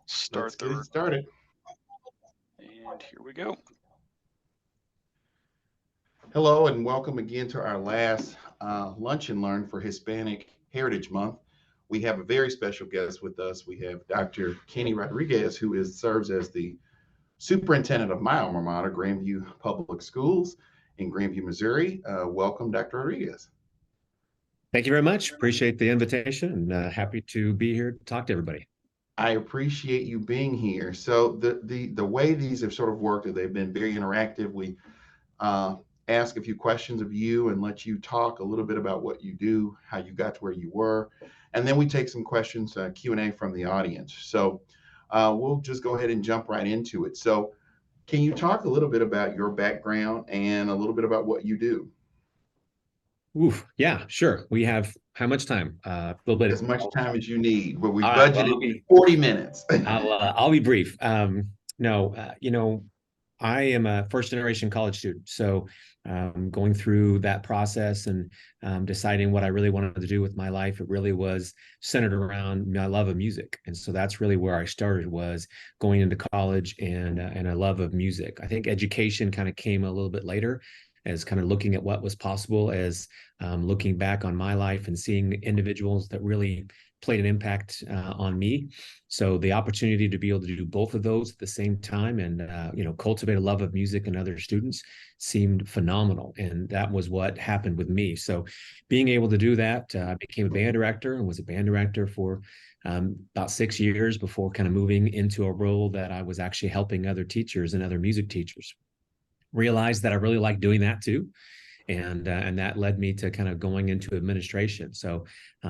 Start the Get started. And here we go. Hello and welcome again to our last Lunch and Learn for Hispanic Heritage Month. We have a very special guest with us. We have Dr. Kenny Rodriguez, who serves as the superintendent of my alma mater, Grandview Public Schools in Grandview, Missouri. Welcome, Dr. Rodriguez. Thank you very much. Appreciate the invitation and happy to be here to talk to everybody. I appreciate you being here. So the way these have sort of worked, they've been very interactive. We ask a few questions of you and let you talk a little bit about what you do, how you got to where you were, and then we take some questions, Q&A from the audience. So we'll just go ahead and jump right into it. So can you talk a little bit about your background and a little bit about what you do? Oof, yeah, sure. We have how much time? A little bit. As much time as you need. But we All right, budgeted well, 40 minutes. I'll be brief. I am a first generation college student, so going through that process and deciding what I really wanted to do with my life, it really was centered around my love of music, and so that's really where I started, was going into college and a love of music. I think education kind of came a little bit later, as kind of looking at what was possible, as looking back on my life and seeing individuals that really played an impact on me. So the opportunity to be able to do both of those at the same time and cultivate a love of music in other students seemed phenomenal, and that was what happened with me. So being able to do that, I became a band director and was a band director for about 6 years before kind of moving into a role that I was actually helping other teachers and other music teachers. Realized that I really like doing that too. And that led me to kind of going into administration. So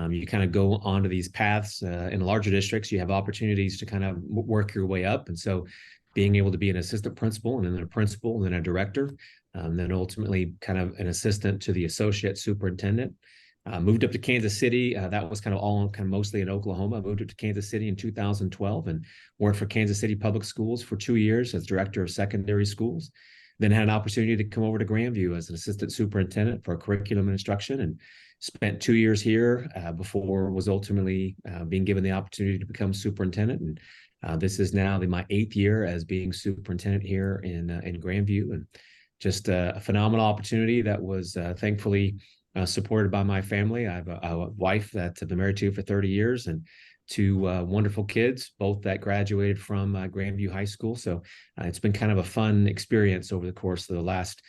you kind of go onto these paths in larger districts. You have opportunities to kind of work your way up. And so being able to be an assistant principal and then a principal and then a director, then ultimately kind of an assistant to the associate superintendent. Moved up to Kansas City. That was kind of mostly in Oklahoma. Moved up to Kansas City in 2012 and worked for Kansas City Public Schools for 2 years as director of secondary schools. Then had an opportunity to come over to Grandview as an assistant superintendent for curriculum and instruction, and spent 2 years here before was ultimately being given the opportunity to become superintendent. And this is now my 8th year as being superintendent here in Grandview, and just a phenomenal opportunity that was thankfully supported by my family. I have a wife that I've been married to for 30 years and 2 wonderful kids, both that graduated from Grandview High School. So it's been kind of a fun experience over the course of the last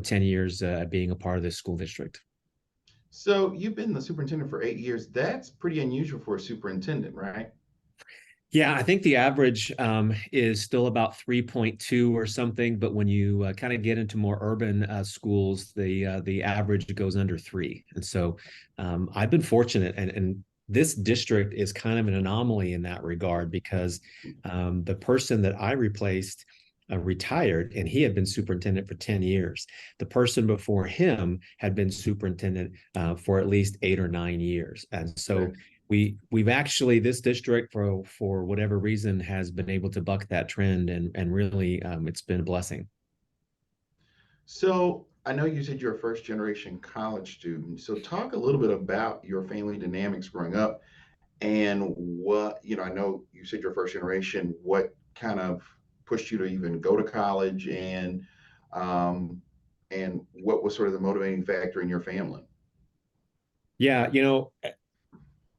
10 years being a part of this school district. So you've been the superintendent for 8 years. That's pretty unusual for a superintendent, right? Yeah, I think the average is still about 3.2 or something, but when you kind of get into more urban schools, the average goes under 3. And so I've been fortunate, and this district is kind of an anomaly in that regard, because the person that I replaced retired, and he had been superintendent for 10 years. The person before him had been superintendent for at least 8 or 9 years. And so we've actually, this district for whatever reason has been able to buck that trend, and really it's been a blessing. So I know you said you're a first generation college student. So talk a little bit about your family dynamics growing up, and what, I know you said you're first generation, what kind of pushed you to even go to college, and what was sort of the motivating factor in your family? Yeah,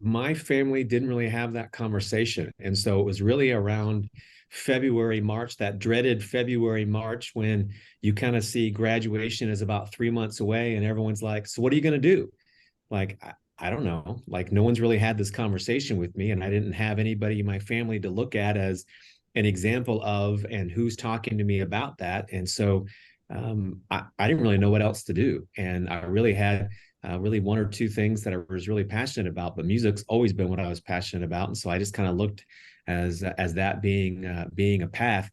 my family didn't really have that conversation. And so it was really around February, March, that dreaded February, March, when you kind of see graduation is about 3 months away and everyone's like, so what are you going to do? Like, I don't know. Like, no one's really had this conversation with me, and I didn't have anybody in my family to look at as an example of, and who's talking to me about that. And so I didn't really know what else to do. And I really had really 1 or 2 things that I was really passionate about, but music's always been what I was passionate about. And so I just kind of looked as that being a path.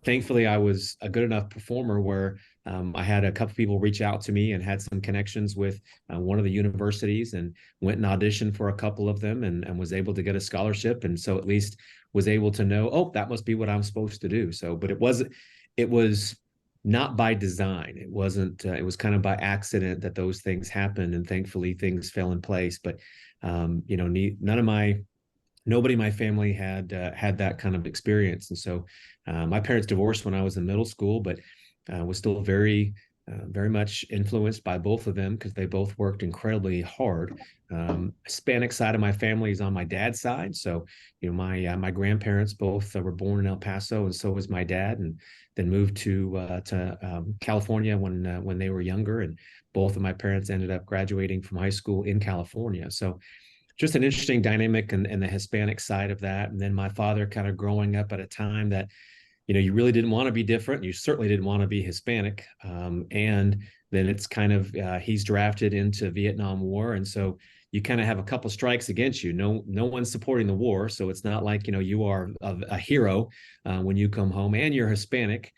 Thankfully, I was a good enough performer where I had a couple people reach out to me and had some connections with one of the universities, and went and auditioned for a couple of them, and was able to get a scholarship. And so at least was able to know, oh, that must be what I'm supposed to do. So, but it was not by design. It wasn't, it was kind of by accident that those things happened. And thankfully things fell in place. But, none of my nobody in my family had had that kind of experience. And so my parents divorced when I was in middle school, but was still very much influenced by both of them because they both worked incredibly hard. Hispanic side of my family is on my dad's side. So, my grandparents both were born in El Paso, and so was my dad, and then moved to California when they were younger. And both of my parents ended up graduating from high school in California. So just an interesting dynamic and the Hispanic side of that. And then my father kind of growing up at a time that, you really didn't want to be different. You certainly didn't want to be Hispanic. And then it's kind of, he's drafted into Vietnam War. And so you kind of have a couple strikes against you. No one's supporting the war. So it's not like, you are a hero when you come home and you're Hispanic.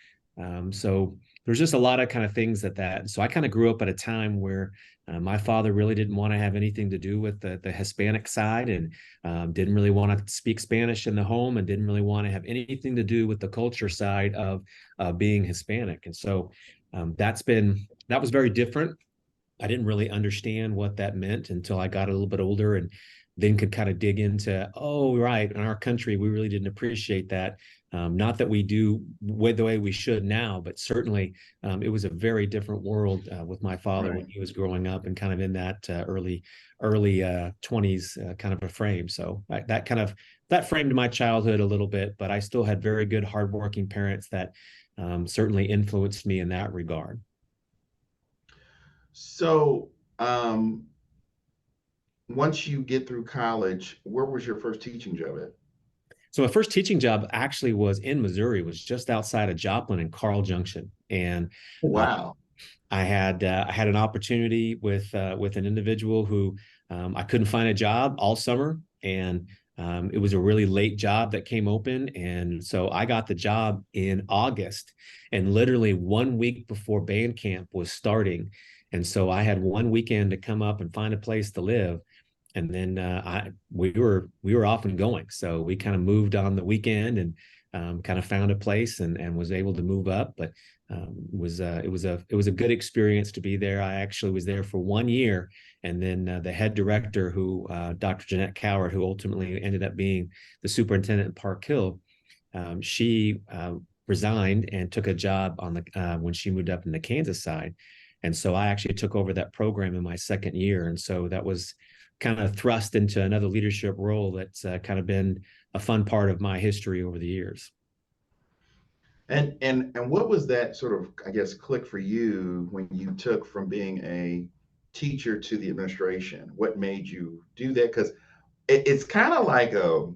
So there's just a lot of kind of things that. So I kind of grew up at a time where my father really didn't want to have anything to do with the Hispanic side, and didn't really want to speak Spanish in the home, and didn't really want to have anything to do with the culture side of being Hispanic. And so that was very different. I didn't really understand what that meant until I got a little bit older, and then could kind of dig into, oh, right, in our country, we really didn't appreciate that. Not that we do the way we should now, but certainly it was a very different world with my father when he was growing up, and kind of in that early 20s kind of a frame. So that framed my childhood a little bit, but I still had very good, hardworking parents that certainly influenced me in that regard. So, once you get through college, where was your first teaching job at? So my first teaching job actually was in Missouri, was just outside of Joplin and Carl Junction. And Wow. I had an opportunity with an individual who I couldn't find a job all summer, and it was a really late job that came open. And so I got the job in August, and literally 1 week before band camp was starting. And so I had one weekend to come up and find a place to live. And then we were off and going. So we kind of moved on the weekend, and kind of found a place, and was able to move up. But it was a good experience to be there. I actually was there for 1 year, and then the head director, who Dr. Jeanette Coward, who ultimately ended up being the superintendent in Park Hill, she resigned and took a job on the when she moved up in the Kansas side. And so I actually took over that program in my second year. And so that was kind of thrust into another leadership role that's kind of been a fun part of my history over the years. And what was that sort of, I guess, click for you when you took from being a teacher to the administration? What made you do that? Because it's kind of like going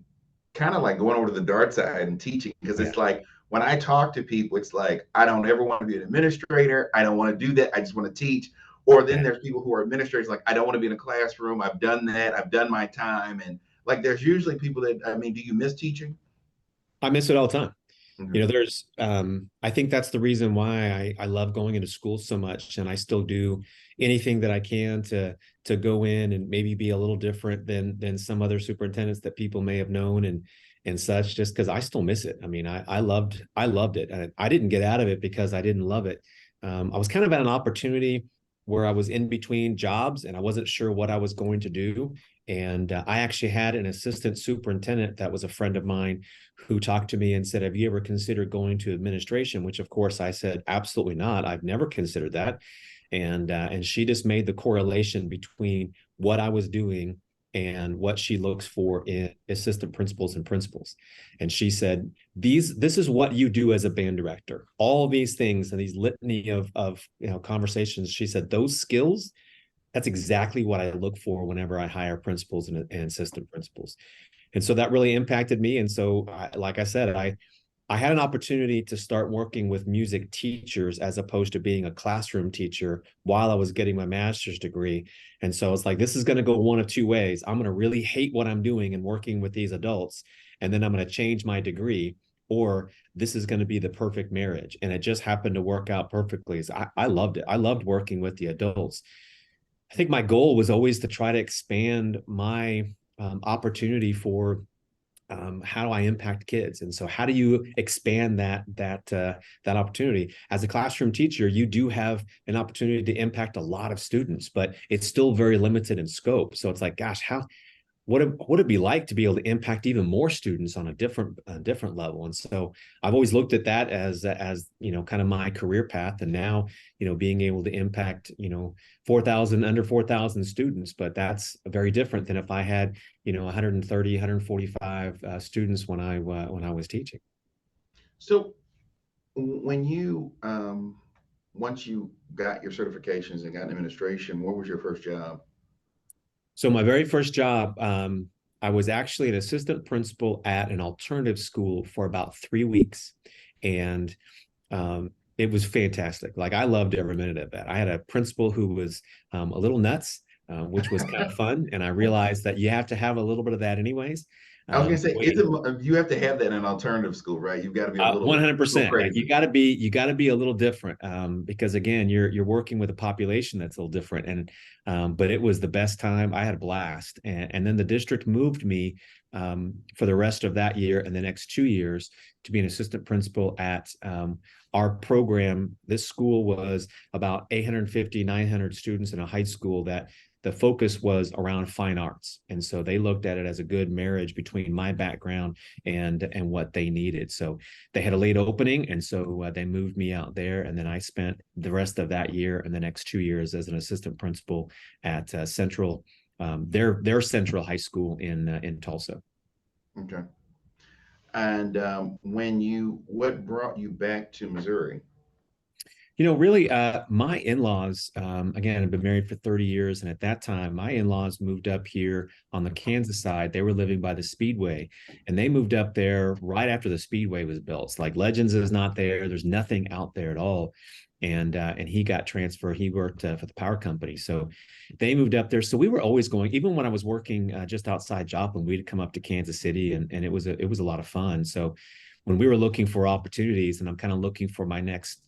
over to the dark side and teaching. Because it's like, when I talk to people, it's like, I don't ever want to be an administrator. I don't want to do that. I just want to teach. Or then there's people who are administrators, like, I don't want to be in a classroom. I've done that. I've done my time. And like, there's usually people that, I mean, do you miss teaching? I miss it all the time. Mm-hmm. There's, I think that's the reason why I love going into school so much. And I still do anything that I can to go in and maybe be a little different than some other superintendents that people may have known and such, just because I still miss it. I mean, I loved it. And I didn't get out of it because I didn't love it. I was kind of at an opportunity where I was in between jobs, and I wasn't sure what I was going to do. And I actually had an assistant superintendent that was a friend of mine, who talked to me and said, have you ever considered going to administration? Which, of course, I said, absolutely not. I've never considered that. And she just made the correlation between what I was doing and what she looks for in assistant principals and principals. And she said, this is what you do as a band director. All these things and these litany of conversations. She said, those skills, that's exactly what I look for whenever I hire principals and assistant principals. And so that really impacted me. And so, like I said, I had an opportunity to start working with music teachers as opposed to being a classroom teacher while I was getting my master's degree. And so it's like, this is going to go one of two ways. I'm going to really hate what I'm doing and working with these adults, and then I'm going to change my degree, or this is going to be the perfect marriage. And it just happened to work out perfectly. So I loved it. I loved working with the adults. I think my goal was always to try to expand my opportunity for how do I impact kids? And so how do you expand that opportunity? As a classroom teacher, you do have an opportunity to impact a lot of students, but it's still very limited in scope. So it's like, gosh, what would it be like to be able to impact even more students on a different level? And so I've always looked at that as kind of my career path, and now being able to impact 4,000 students. But that's very different than if I had 130, 145 students when I was teaching. So when you once you got your certifications and got in administration, what was your first job? So my very first job, I was actually an assistant principal at an alternative school for about 3 weeks. And it was fantastic. Like, I loved every minute of that. I had a principal who was a little nuts, which was kind of fun. And I realized that you have to have a little bit of that anyways. I was gonna say, you have to have that in an alternative school, right? You've got to be a little 100%. Like, crazy. you got to be a little different, because again, you're working with a population that's a little different. And but it was the best time. I had a blast. And then the district moved me for the rest of that year and the next 2 years to be an assistant principal at our program. This school was about 850, 900 students in a high school that the focus was around fine arts. And so they looked at it as a good marriage between my background and what they needed. So they had a late opening. And so they moved me out there. And then I spent the rest of that year and the next 2 years as an assistant principal at Central, their Central High School in Tulsa. Okay. And what brought you back to Missouri? Really, my in-laws, again, I've been married for 30 years. And at that time, my in-laws moved up here on the Kansas side. They were living by the Speedway, and they moved up there right after the Speedway was built. It's like Legends is not there. There's nothing out there at all. And he got transferred. He worked for the power company. So they moved up there. So we were always going, even when I was working just outside Joplin, we'd come up to Kansas City, and it was a lot of fun. So when we were looking for opportunities, and I'm kind of looking for my next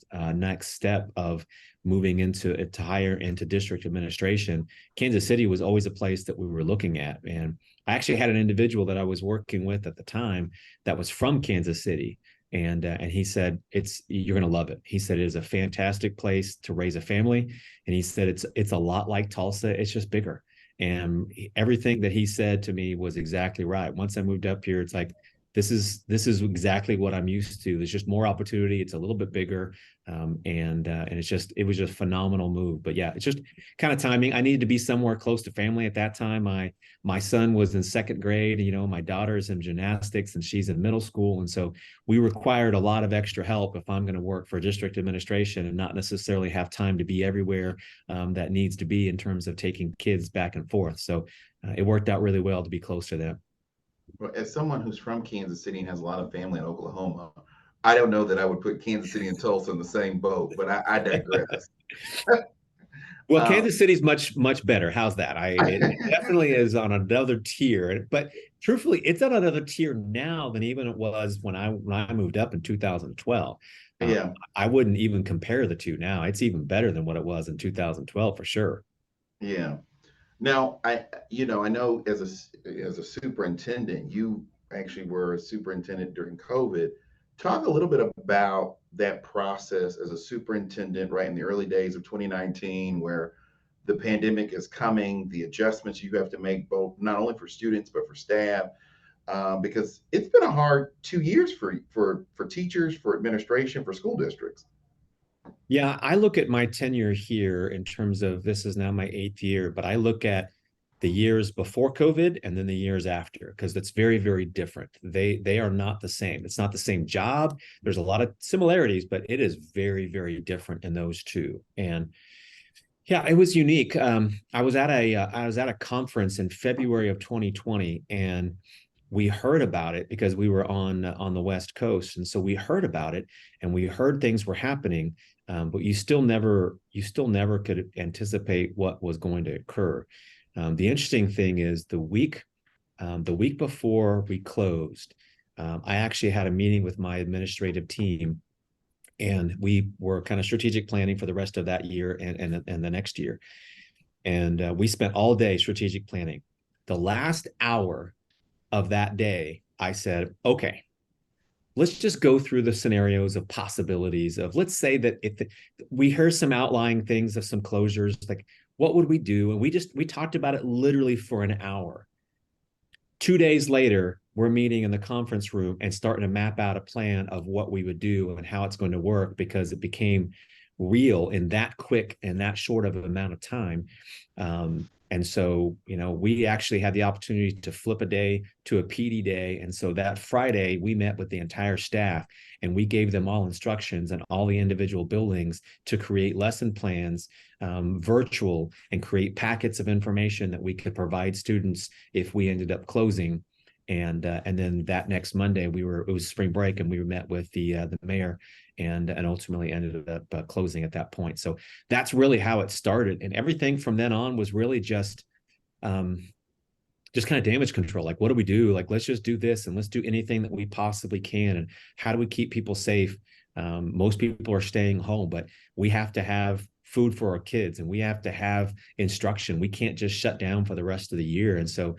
step of moving into higher into district administration, Kansas City was always a place that we were looking at. And I actually had an individual that I was working with at the time that was from Kansas City. And he said, you're going to love it. He said, it is a fantastic place to raise a family. And he said, it's a lot like Tulsa. It's just bigger. And everything that he said to me was exactly right. Once I moved up here, it's like, this is exactly what I'm used to. There's just more opportunity. It's a little bit bigger. And it was just a phenomenal move. But yeah, it's just kind of timing. I needed to be somewhere close to family at that time. My son was in second grade. My daughter's in gymnastics and she's in middle school. And so we required a lot of extra help if I'm going to work for district administration and not necessarily have time to be everywhere that needs to be in terms of taking kids back and forth. So it worked out really well to be close to them. Well, as someone who's from Kansas City and has a lot of family in Oklahoma, I don't know that I would put Kansas City and Tulsa in the same boat, but I digress. Well, Kansas City's much, much better. How's that? It definitely is on another tier, but truthfully, it's on another tier now than even it was when I moved up in 2012. Yeah. I wouldn't even compare the two now. It's even better than what it was in 2012 for sure. Yeah. Now, I know as a superintendent, you actually were a superintendent during COVID. Talk a little bit about that process as a superintendent, right in the early days of 2019, where the pandemic is coming, the adjustments you have to make, both not only for students but for staff, because it's been a hard 2 years for teachers, for administration, for school districts. Yeah, I look at my tenure here in terms of, this is now my 8th year, but I look at the years before COVID and then the years after, because it's very, very different. They are not the same. It's not the same job. There's a lot of similarities, but it is very, very different in those two. And yeah, it was unique. I was at a conference in February of 2020, and we heard about it because we were on the West Coast, and so we heard about it, and we heard things were happening, but you still never could anticipate what was going to occur. The interesting thing is the week before we closed, I actually had a meeting with my administrative team, and we were kind of strategic planning for the rest of that year and the next year. And we spent all day strategic planning. The last hour of that day, I said, okay, let's just go through the scenarios of possibilities of, let's say that if we heard some outlying things of some closures, like what would we do? And we talked about it literally for an hour. 2 days later, we're meeting in the conference room and starting to map out a plan of what we would do and how it's going to work, because it became real in that quick and that short of an amount of time. And so, we actually had the opportunity to flip a day to a PD day. And so that Friday, we met with the entire staff and we gave them all instructions on all the individual buildings to create lesson plans, virtual, and create packets of information that we could provide students if we ended up closing. And then that next Monday, it was spring break, and we met with the mayor, and ultimately ended up closing at that point. So that's really how it started, and everything from then on was really just kind of damage control. Like, what do we do? Like, let's just do this, and let's do anything that we possibly can. And how do we keep people safe? Most people are staying home, but we have to have food for our kids, and we have to have instruction. We can't just shut down for the rest of the year. And so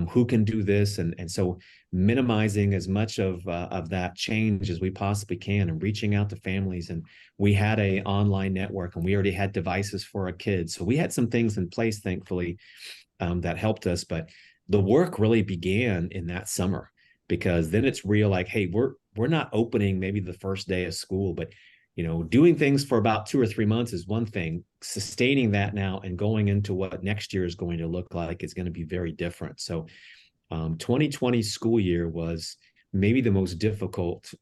who can do this? And so minimizing as much of that change as we possibly can, and reaching out to families. And we had a online network, and we already had devices for our kids. So we had some things in place, thankfully, that helped us. But the work really began in that summer, because then it's real, like, hey, we're not opening maybe the first day of school, but doing things for about 2 or 3 months is one thing. Sustaining that now and going into what next year is going to look like is going to be very different. So 2020 school year was maybe the most difficult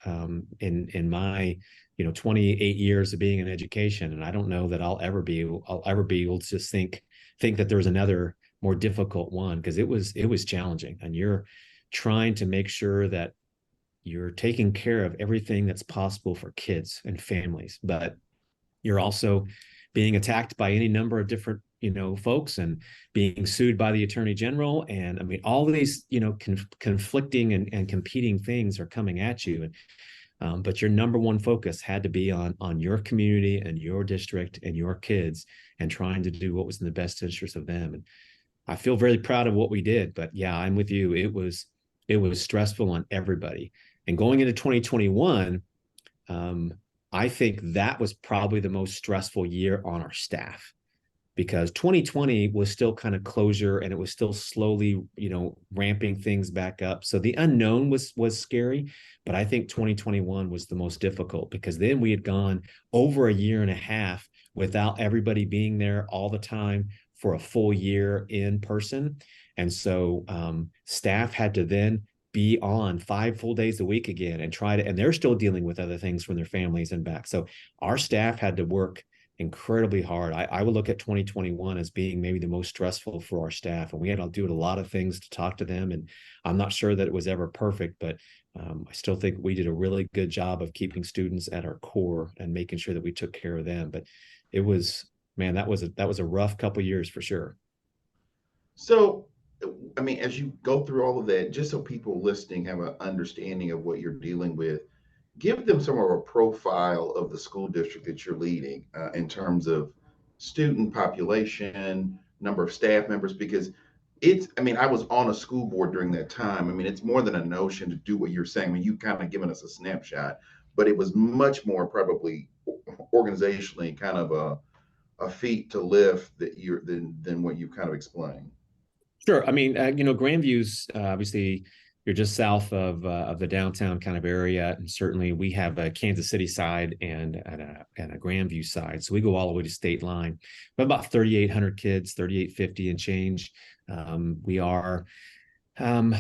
in my 28 years of being in education. And I don't know that I'll ever be able to just think that there's another more difficult one, because it was challenging. And you're trying to make sure that you're taking care of everything that's possible for kids and families, but you're also being attacked by any number of different, folks, and being sued by the attorney general. And I mean, all these, conflicting and competing things are coming at you. And, but your number one focus had to be on your community and your district and your kids, and trying to do what was in the best interest of them. And I feel very proud of what we did, but yeah, I'm with you. It was stressful on everybody. And going into 2021, I think that was probably the most stressful year on our staff, because 2020 was still kind of closure, and it was still slowly, ramping things back up. So the unknown was scary, but I think 2021 was the most difficult, because then we had gone over a year and a half without everybody being there all the time for a full year in person. And so staff had to then be on 5 full days a week again, and they're still dealing with other things from their families and back. So our staff had to work incredibly hard. I would look at 2021 as being maybe the most stressful for our staff, and we had to do a lot of things to talk to them. And I'm not sure that it was ever perfect, but I still think we did a really good job of keeping students at our core and making sure that we took care of them. But it was, man, that was a rough couple of years for sure. So, I mean, as you go through all of that, just so people listening have an understanding of what you're dealing with, give them some of a profile of the school district that you're leading in terms of student population, number of staff members, because I was on a school board during that time. I mean, it's more than a notion to do what you're saying. I mean, you kind of given us a snapshot, but it was much more probably organizationally kind of a feat to lift than what you kind of explained. Sure. I mean, Grandview's obviously, you're just south of the downtown kind of area, and certainly we have a Kansas City side and a Grandview side, so we go all the way to state line. But about 3,800 kids, 3,850 and change. We are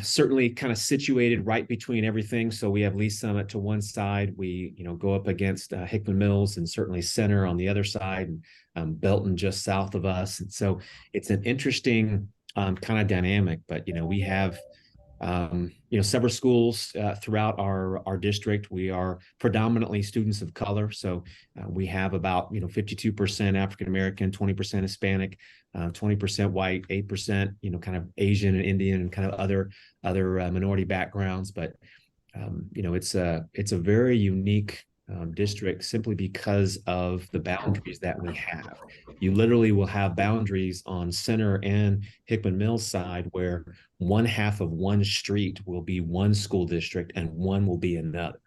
certainly kind of situated right between everything. So we have Lee Summit to one side. We go up against Hickman Mills, and certainly Center on the other side, and Belton just south of us. And so it's an interesting kind of dynamic. But we have several schools throughout our district. We are predominantly students of color, so we have about 52% African American, 20% Hispanic, 20% white, 8% kind of Asian and Indian, and kind of other minority backgrounds. But it's a very unique district, simply because of the boundaries that we have. You literally will have boundaries on Center and Hickman Mills side, where one half of one street will be one school district and one will be another.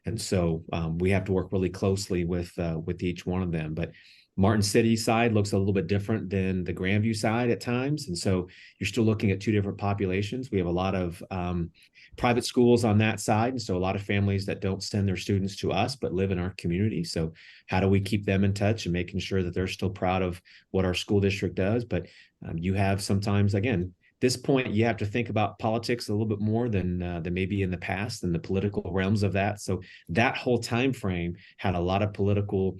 And so we have to work really closely with each one of them. But Martin City side looks a little bit different than the Grandview side at times. And so you're still looking at two different populations. We have a lot of private schools on that side. And so a lot of families that don't send their students to us, but live in our community. So how do we keep them in touch and making sure that they're still proud of what our school district does? But you have sometimes, again, this point, you have to think about politics a little bit more than maybe in the past and the political realms of that. So that whole time frame had a lot of political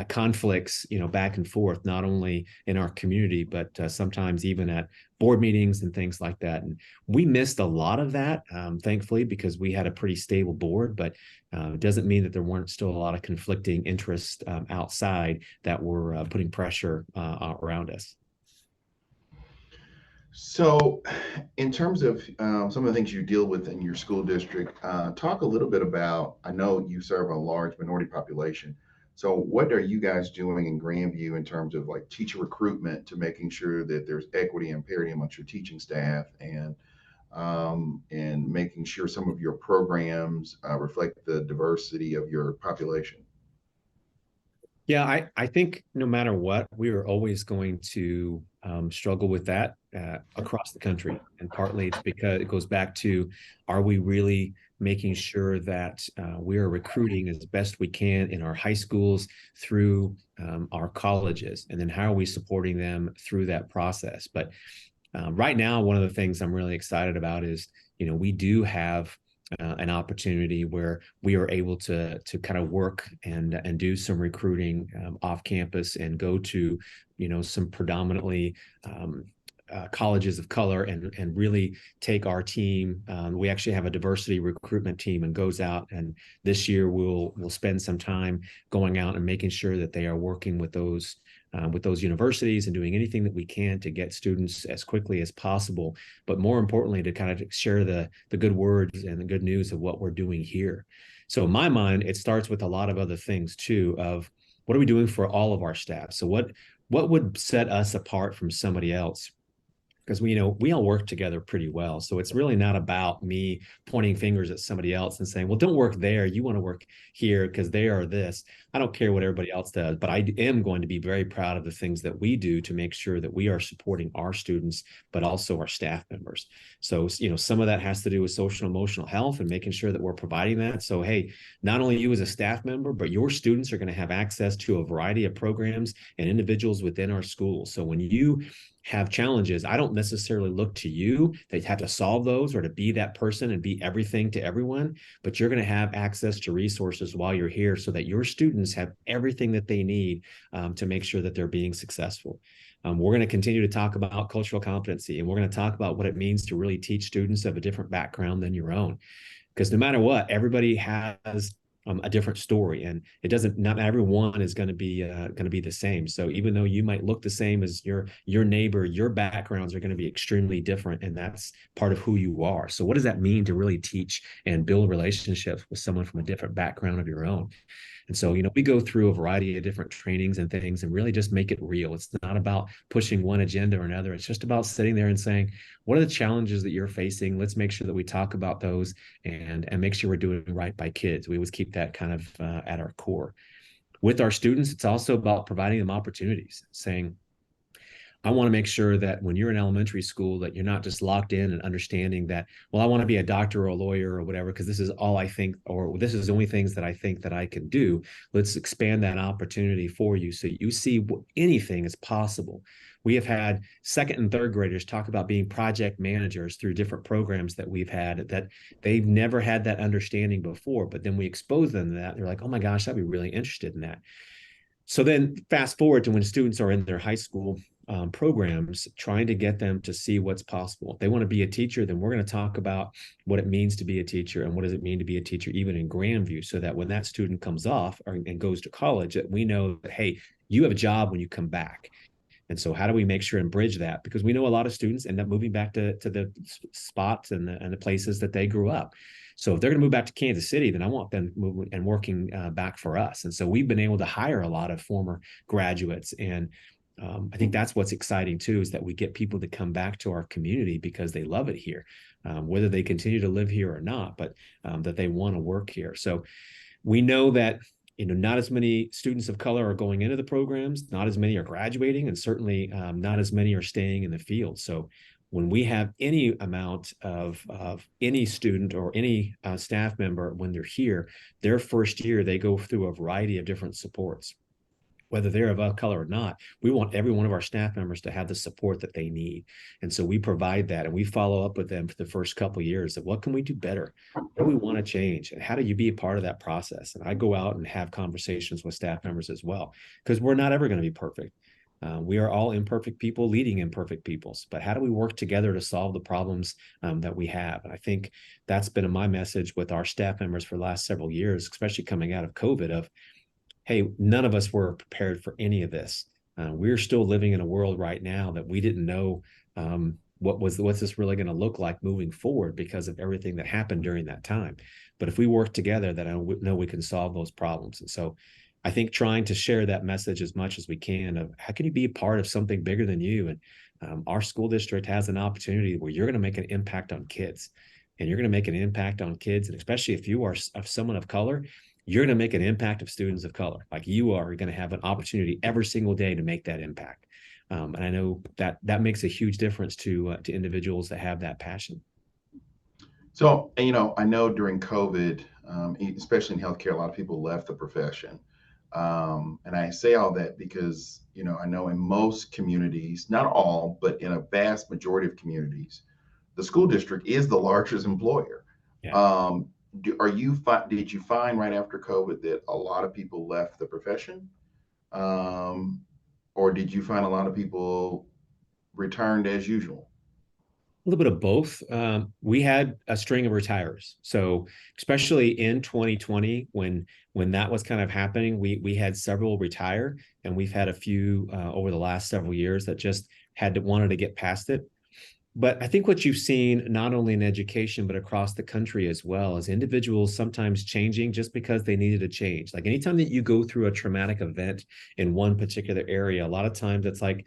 conflicts, back and forth, not only in our community, but sometimes even at board meetings and things like that. And we missed a lot of that, thankfully, because we had a pretty stable board, but it doesn't mean that there weren't still a lot of conflicting interests outside that were putting pressure around us. So, in terms of some of the things you deal with in your school district, talk a little bit about, I know you serve a large minority population. So what are you guys doing in Grandview in terms of like teacher recruitment to making sure that there's equity and parity amongst your teaching staff, and making sure some of your programs reflect the diversity of your population? Yeah, I think no matter what, we are always going to struggle with that across the country. And partly it's because it goes back to, are we really making sure that we are recruiting as best we can in our high schools through our colleges? And then how are we supporting them through that process? But right now, one of the things I'm really excited about is, we do have an opportunity where we are able to kind of work and do some recruiting off campus and go to some predominantly colleges of color and really take our team. We actually have a diversity recruitment team and goes out, and this year we'll spend some time going out and making sure that they are working with those universities and doing anything that we can to get students as quickly as possible, but more importantly, to kind of share the good words and the good news of what we're doing here. So in my mind, it starts with a lot of other things too, of what are we doing for all of our staff? So what would set us apart from somebody else? Because we all work together pretty well. So it's really not about me pointing fingers at somebody else and saying, well, don't work there. You want to work here because they are this. I don't care what everybody else does, but I am going to be very proud of the things that we do to make sure that we are supporting our students, but also our staff members. So, some of that has to do with social and emotional health and making sure that we're providing that. So, hey, not only you as a staff member, but your students are going to have access to a variety of programs and individuals within our schools. So when you have challenges, I don't necessarily look to you that have to solve those or to be that person and be everything to everyone, but you're going to have access to resources while you're here so that your students have everything that they need to make sure that they're being successful. We're going to continue to talk about cultural competency, and we're going to talk about what it means to really teach students of a different background than your own. Because no matter what, everybody has a different story, and not everyone is going to be the same. So even though you might look the same as your neighbor, your backgrounds are going to be extremely different, and that's part of who you are. So what does that mean to really teach and build relationships with someone from a different background of your own? And so, we go through a variety of different trainings and things and really just make it real. It's not about pushing one agenda or another. It's just about sitting there and saying, what are the challenges that you're facing? Let's make sure that we talk about those and make sure we're doing right by kids. We always keep that kind of at our core. With our students, it's also about providing them opportunities, saying, I want to make sure that when you're in elementary school, that you're not just locked in and understanding that, well, I want to be a doctor or a lawyer or whatever, because this is all I think, or this is the only things that I think that I can do. Let's expand that opportunity for you so you see anything is possible. We have had second and third graders talk about being project managers through different programs that we've had that they've never had that understanding before, but then we expose them to that. They're like, oh my gosh, I'd be really interested in that. So then fast forward to when students are in their high school programs, trying to get them to see what's possible. If they want to be a teacher, then we're going to talk about what it means to be a teacher and what does it mean to be a teacher even in Grandview, so that when that student comes off and goes to college, that we know that, hey, you have a job when you come back. And so how do we make sure and bridge that? Because we know a lot of students end up moving back to the spots and the places that they grew up. So if they're going to move back to Kansas City, then I want them moving and working back for us. And so we've been able to hire a lot of former graduates. And I think that's what's exciting too, is that we get people to come back to our community because they love it here, whether they continue to live here or not, but that they want to work here. So we know that not as many students of color are going into the programs, not as many are graduating, and certainly not as many are staying in the field. So when we have any amount of any student or any staff member, when they're here, their first year, they go through a variety of different supports. Whether they're of color or not, we want every one of our staff members to have the support that they need. And so we provide that, and we follow up with them for the first couple of years of what can we do better? What do we want to change? And how do you be a part of that process? And I go out and have conversations with staff members as well, because we're not ever going to be perfect. We are all imperfect people leading imperfect peoples, but how do we work together to solve the problems that we have? And I think that's been my message with our staff members for the last several years, especially coming out of COVID, of, hey, none of us were prepared for any of this. We're still living in a world right now that we didn't know what's this really going to look like moving forward because of everything that happened during that time. But if we work together, then I know we can solve those problems. And so I think trying to share that message as much as we can of how can you be a part of something bigger than you? And our school district has an opportunity where you're going to make an impact on kids, and you're going to make an impact on kids. And especially if you are someone of color, you're going to make an impact of students of color. Like, you are going to have an opportunity every single day to make that impact. And I know that makes a huge difference to individuals that have that passion. So, I know during COVID, especially in healthcare, a lot of people left the profession. And I say all that because, I know in most communities, not all, but in a vast majority of communities, the school district is the largest employer. Yeah. Did you find right after COVID that a lot of people left the profession? Or did you find a lot of people returned as usual? A little bit of both. We had a string of retires. So especially in 2020, when that was kind of happening, we had several retire, and we've had a few over the last several years that just wanted to get past it. But I think what you've seen, not only in education, but across the country as well, is individuals sometimes changing just because they needed a change. Like, anytime that you go through a traumatic event in one particular area, a lot of times it's like,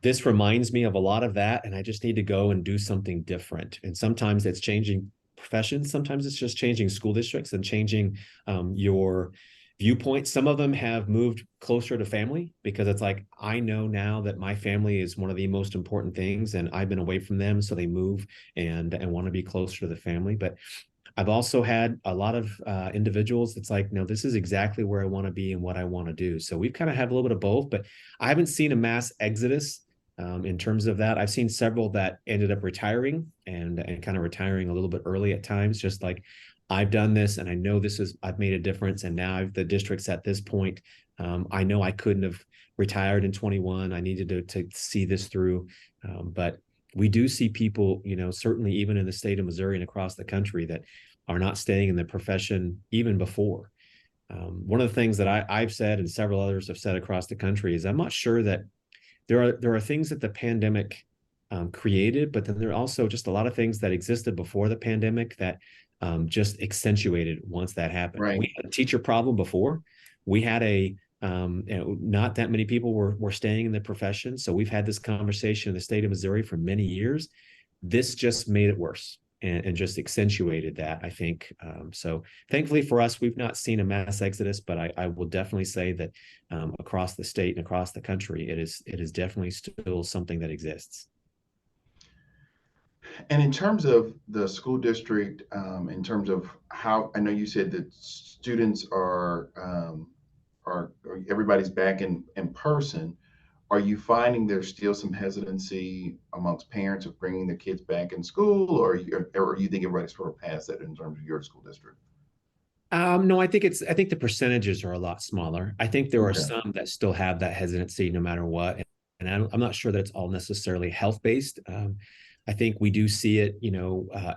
this reminds me of a lot of that, and I just need to go and do something different. And sometimes it's changing professions. Sometimes it's just changing school districts and changing your viewpoint. Some of them have moved closer to family because it's like, I know now that my family is one of the most important things, and I've been away from them. So they move and want to be closer to the family. But I've also had a lot of individuals that's like, no, this is exactly where I want to be and what I want to do. So we've kind of had a little bit of both, but I haven't seen a mass exodus in terms of that. I've seen several that ended up retiring and kind of retiring a little bit early at times, just like, I've done this and I know I've made a difference. And now the district's at this point. I know I couldn't have retired in 21. I needed to see this through. But we do see people, certainly even in the state of Missouri and across the country, that are not staying in the profession even before. One of the things that I've said, and several others have said across the country, is I'm not sure that there are things that the pandemic created, but then there are also just a lot of things that existed before the pandemic that just accentuated once that happened. Right. We had a teacher problem before. We had not that many people were staying in the profession. So we've had this conversation in the state of Missouri for many years. This just made it worse and just accentuated that, I think. So thankfully for us, we've not seen a mass exodus, but I will definitely say that across the state and across the country, it is definitely still something that exists. And in terms of the school district, in terms of how, I know you said that students are everybody's back in person. Are you finding there's still some hesitancy amongst parents of bringing their kids back in school, or you think everybody's sort of past that in terms of your school district? No, I think the percentages are a lot smaller. I think there are Okay. some that still have that hesitancy no matter what. And I'm not sure that it's all necessarily health-based. I think we do see it,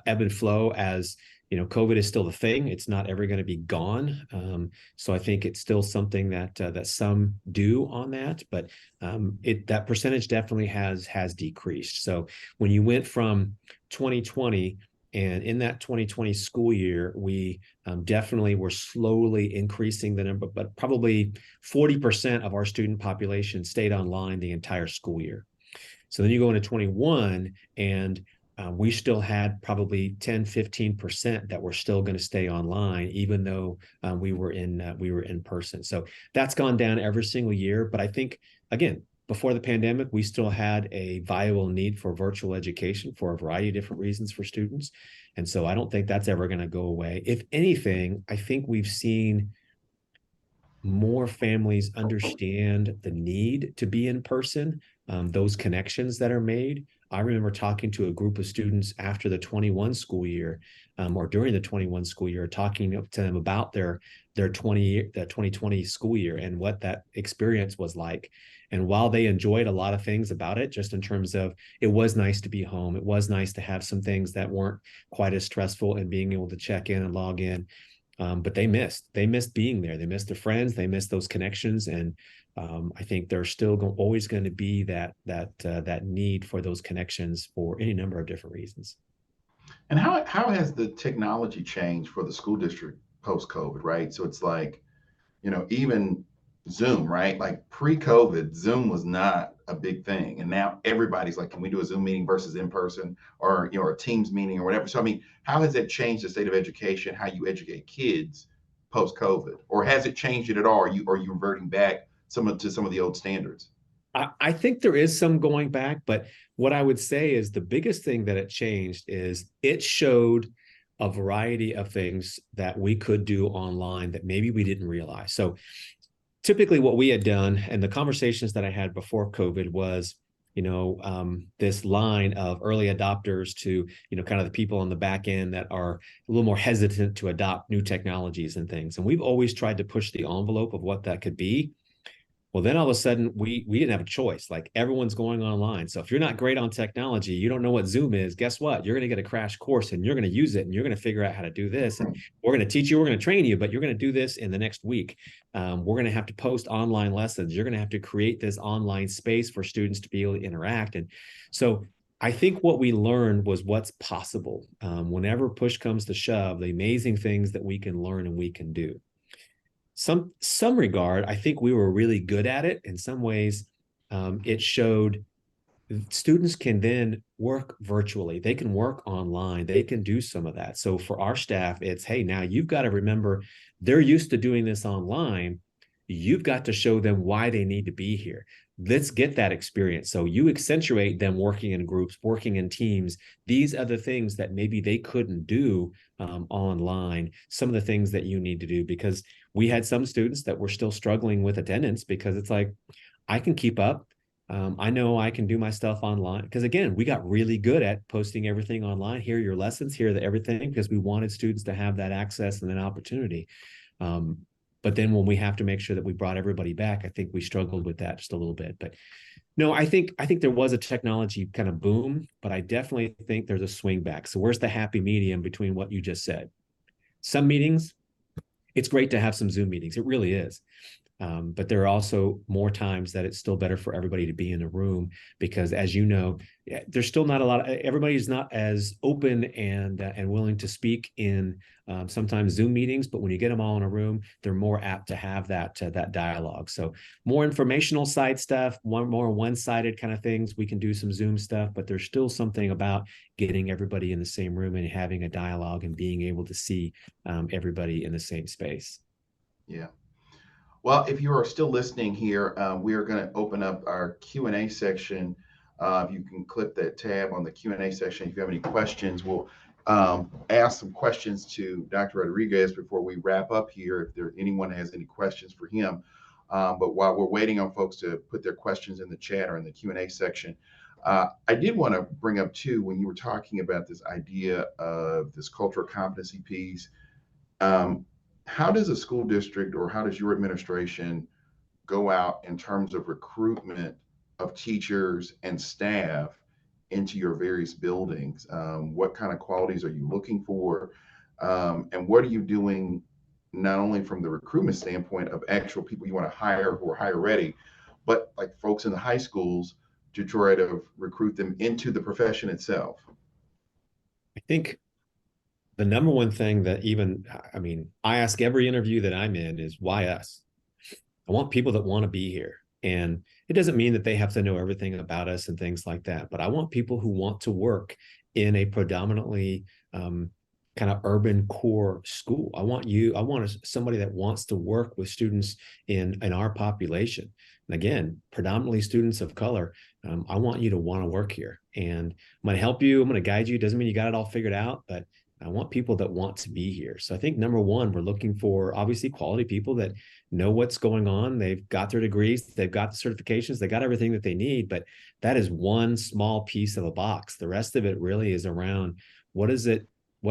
ebb and flow as, COVID is still the thing. It's not ever going to be gone. So I think it's still something that some do on that, but that percentage definitely has decreased. So when you went from 2020, and in that 2020 school year, we definitely were slowly increasing the number, but probably 40% of our student population stayed online the entire school year. So then you go into 21, and we still had probably 10-15% that were still going to stay online, even though we were in person. So that's gone down every single year. But I think, again, before the pandemic, we still had a viable need for virtual education for a variety of different reasons for students. And so I don't think that's ever going to go away. If anything, I think we've seen more families understand the need to be in person, those connections that are made. I remember talking to a group of students after the 21 school year, or during the 21 school year, talking to them about their 2020 school year and what that experience was like. And while they enjoyed a lot of things about it, just in terms of it was nice to be home, it was nice to have some things that weren't quite as stressful and being able to check in and log in. But they missed being there. They missed their friends. They missed those connections. And I think there's still always going to be that need for those connections for any number of different reasons. And how has the technology changed for the school district post-COVID, right? So it's like, even Zoom, right? Like pre-COVID, Zoom was not a big thing. And now everybody's like, can we do a Zoom meeting versus in person, or, a Teams meeting or whatever? So, I mean, how has that changed the state of education, how you educate kids post-COVID? Or has it changed it at all? Are you reverting back to some of the old standards? I think there is some going back, but what I would say is the biggest thing that it changed is it showed a variety of things that we could do online that maybe we didn't realize. So typically what we had done, and the conversations that I had before COVID was, this line of early adopters to, kind of the people on the back end that are a little more hesitant to adopt new technologies and things. And we've always tried to push the envelope of what that could be. Well, then all of a sudden we didn't have a choice. Like everyone's going online. So if you're not great on technology, you don't know what Zoom is, guess what? You're going to get a crash course and you're going to use it and you're going to figure out how to do this. And we're going to teach you, we're going to train you, but you're going to do this in the next week. We're going to have to post online lessons. You're going to have to create this online space for students to be able to interact. And so I think what we learned was what's possible. Whenever push comes to shove, the amazing things that we can learn and we can do. Some regard, I think we were really good at it. In some ways, it showed students can then work virtually. They can work online. They can do some of that. So for our staff, it's, hey, now you've got to remember they're used to doing this online. You've got to show them why they need to be here. Let's get that experience. So you accentuate them working in groups, working in teams. These are the things that maybe they couldn't do online, some of the things that you need to do, because we had some students that were still struggling with attendance because it's like, I can keep up. I know I can do my stuff online because, again, we got really good at posting everything online. Here are your lessons, here are everything, because we wanted students to have that access and that opportunity. But then when we have to make sure that we brought everybody back, I think we struggled with that just a little bit. But no, I think there was a technology kind of boom, but I definitely think there's a swing back. So where's the happy medium between what you just said? Some meetings, it's great to have some Zoom meetings. It really is. But there are also more times that it's still better for everybody to be in a room because, as you know, there's still not a lot. Everybody's not as open and willing to speak in sometimes Zoom meetings. But when you get them all in a room, they're more apt to have that dialogue. So more informational side stuff, more one-sided kind of things. We can do some Zoom stuff, but there's still something about getting everybody in the same room and having a dialogue and being able to see everybody in the same space. Yeah. Well, if you are still listening here, we are going to open up our Q&A section. You can click that tab on the Q&A section. If you have any questions, we'll ask some questions to Dr. Rodriguez before we wrap up here, if anyone has any questions for him. But while we're waiting on folks to put their questions in the chat or in the Q&A section, I did want to bring up, too, when you were talking about this idea of this cultural competency piece, how does a school district or how does your administration go out in terms of recruitment of teachers and staff into your various buildings? What kind of qualities are you looking for? And what are you doing not only from the recruitment standpoint of actual people you want to hire who are hire ready, but like folks in the high schools to try to recruit them into the profession itself? I think the number one thing that I ask every interview that I'm in is why us? I want people that want to be here. And it doesn't mean that they have to know everything about us and things like that, but I want people who want to work in a predominantly kind of urban core school. I want somebody that wants to work with students in our population. And again, predominantly students of color. I want you to want to work here, and I'm going to help you. I'm going to guide you. Doesn't mean you got it all figured out, but I want people that want to be here. So I think number one, we're looking for obviously quality people that know what's going on. They've got their degrees, they've got the certifications, they got everything that they need, but that is one small piece of a box. The rest of it really is around what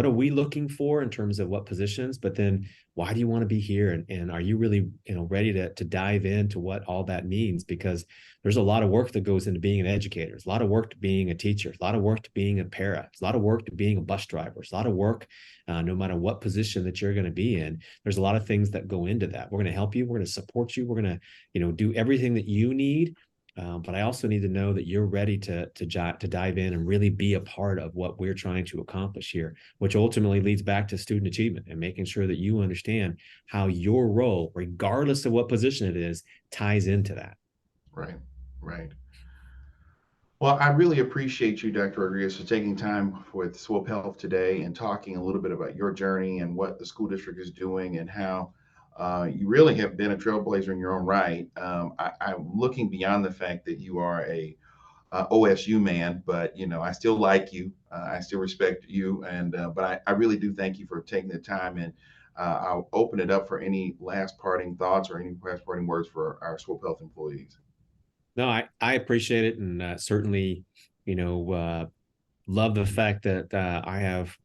are we looking for in terms of what positions, but then why do you want to be here? And are you really, ready to dive into what all that means? Because there's a lot of work that goes into being an educator. There's a lot of work to being a teacher. There's a lot of work to being a para. There's a lot of work to being a bus driver. There's a lot of work, no matter what position that you're going to be in. There's a lot of things that go into that. We're going to help you. We're going to support you. We're going to, do everything that you need. But I also need to know that you're ready to dive in and really be a part of what we're trying to accomplish here, which ultimately leads back to student achievement and making sure that you understand how your role, regardless of what position it is, ties into that. Right, right. Well, I really appreciate you, Dr. Rodriguez, for taking time with Swope Health today and talking a little bit about your journey and what the school district is doing and how you really have been a trailblazer in your own right. I'm looking beyond the fact that you are a OSU man, but I still like you. I still respect you, and but I really do thank you for taking the time. And I'll open it up for any last parting thoughts or any last parting words for our Swope Health employees. No, I appreciate it, and certainly, love the fact that I have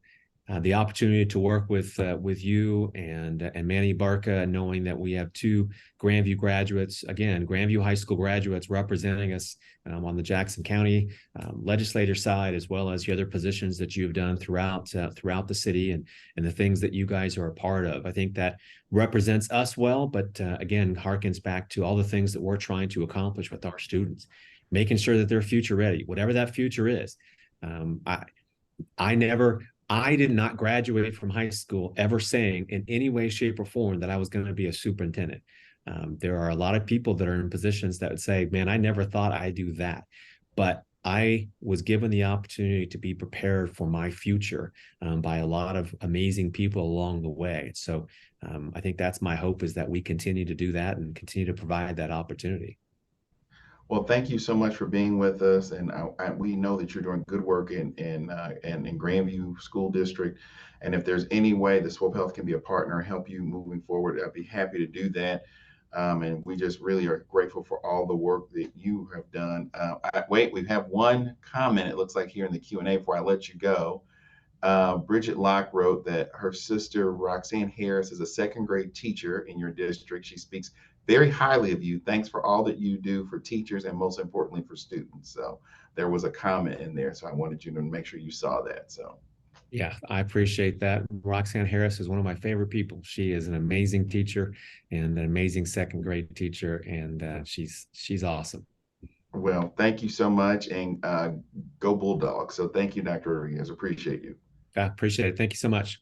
the opportunity to work with you and Manny Barca, knowing that we have two Grandview graduates, again, Grandview High School graduates representing us on the Jackson County legislator side, as well as the other positions that you have done throughout the city and the things that you guys are a part of. I think that represents us well, but again, harkens back to all the things that we're trying to accomplish with our students, making sure that they're future ready, whatever that future is. I did not graduate from high school ever saying in any way, shape, or form that I was going to be a superintendent. There are a lot of people that are in positions that would say, man, I never thought I'd do that. But I was given the opportunity to be prepared for my future by a lot of amazing people along the way. So I think that's my hope, is that we continue to do that and continue to provide that opportunity. Well, thank you so much for being with us, and we know that you're doing good work in Grandview School District. And if there's any way that Swope Health can be a partner and help you moving forward, I'd be happy to do that. And we just really are grateful for all the work that you have done. Wait, we have one comment, it looks like, here in the Q&A before I let you go. Bridget Locke wrote that her sister Roxanne Harris is a second grade teacher in your district. She speaks very highly of you. Thanks for all that you do for teachers and most importantly for students. So there was a comment in there. So I wanted you to make sure you saw that. So yeah, I appreciate that. Roxanne Harris is one of my favorite people. She is an amazing teacher and an amazing second grade teacher, and she's awesome. Well, thank you so much, and go Bulldogs. So thank you, Dr. Rodriguez. Appreciate you. I appreciate it. Thank you so much.